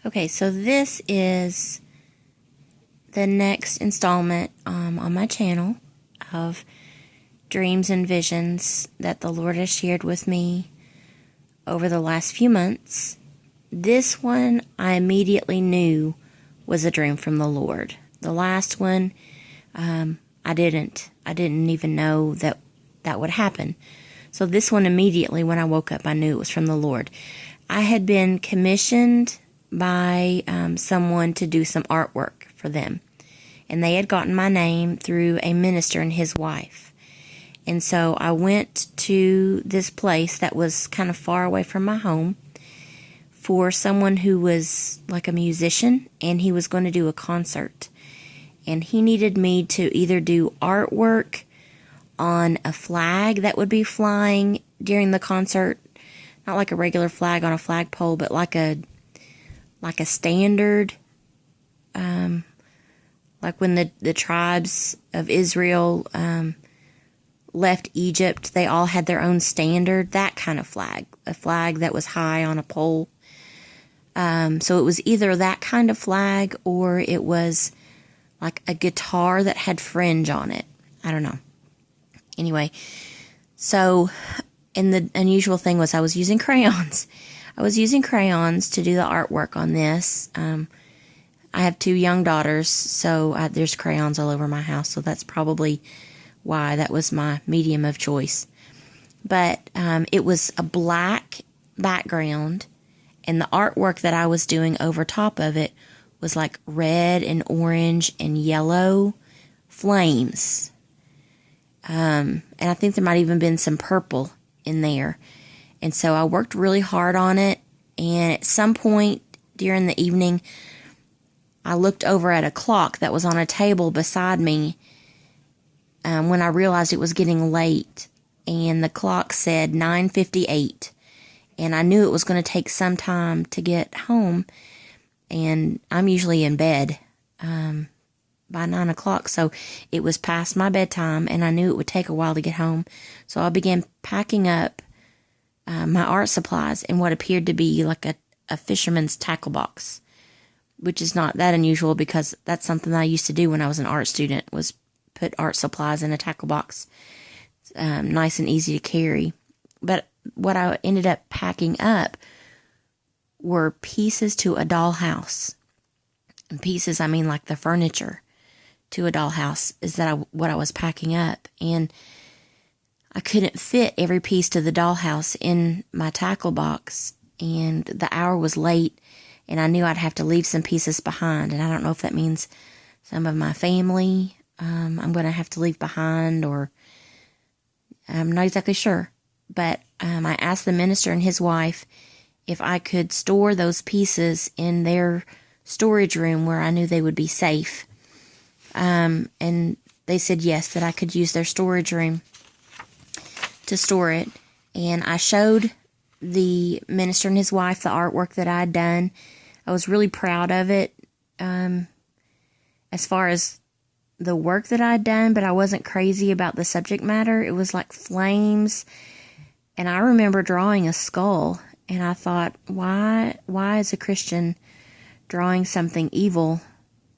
Okay, so this is the next installment on my channel of dreams and visions that the Lord has shared with me over the last few months. This one I immediately knew was a dream from the Lord. The last one, I didn't even know that would happen. So this one, immediately when I woke up, I knew it was from the Lord. I had been commissioned by someone to do some artwork for them, and they had gotten my name through a minister and his wife. And so I went to this place that was kind of far away from my home for someone who was like a musician, and he was going to do a concert. And he needed me to either do artwork on a flag that would be flying during the concert, not like a regular flag on a flagpole, but like a standard, like when the tribes of Israel left Egypt, they all had their own standard, that kind of flag, a flag that was high on a pole. So it was either that kind of flag, or it was like a guitar that had fringe on it. I don't know. Anyway, so, and the unusual thing was I was using crayons. I was using crayons to do the artwork on this. I have 2 young daughters, so there's crayons all over my house, so that's probably why that was my medium of choice. But it was a black background, and the artwork that I was doing over top of it was like red and orange and yellow flames. And I think there might even been some purple in there. And so I worked really hard on it, and at some point during the evening, I looked over at a clock that was on a table beside me when I realized it was getting late, and the clock said 9:58, and I knew it was going to take some time to get home, and I'm usually in bed by 9 o'clock, so it was past my bedtime, and I knew it would take a while to get home. So I began packing up my art supplies in what appeared to be like a fisherman's tackle box, which is not that unusual because that's something I used to do when I was an art student, was put art supplies in a tackle box. Nice and easy to carry. But what I ended up packing up were pieces to a dollhouse. And pieces, I mean like the furniture to a dollhouse is what I was packing up. And I couldn't fit every piece to the dollhouse in my tackle box, and the hour was late, and I knew I'd have to leave some pieces behind, and I don't know if that means some of my family I'm going to have to leave behind, or I'm not exactly sure. But I asked the minister and his wife if I could store those pieces in their storage room where I knew they would be safe. And they said yes, that I could use their storage room to store it. And I showed the minister and his wife the artwork that I'd done. I was really proud of it as far as the work that I'd done, but I wasn't crazy about the subject matter. It was like flames, and I remember drawing a skull, and I thought, why is a Christian drawing something evil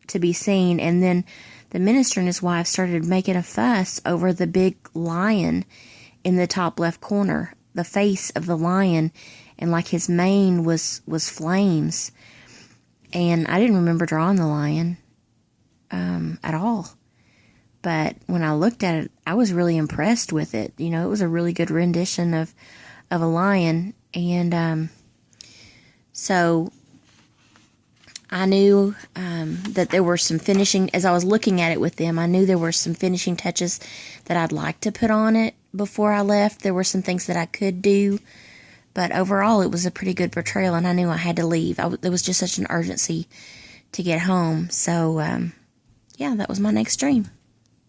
to be seen? And then the minister and his wife started making a fuss over the big lion in the top left corner, the face of the lion, and like his mane was flames. And I didn't remember drawing the lion at all. But when I looked at it, I was really impressed with it. You know, it was a really good rendition of a lion. And so I knew that there were some finishing, as I was looking at it with them, I knew there were some finishing touches that I'd like to put on it before I left. There were some things that I could do, but overall it was a pretty good portrayal, and I knew I had to leave. There was just such an urgency to get home. So, yeah, that was my next dream.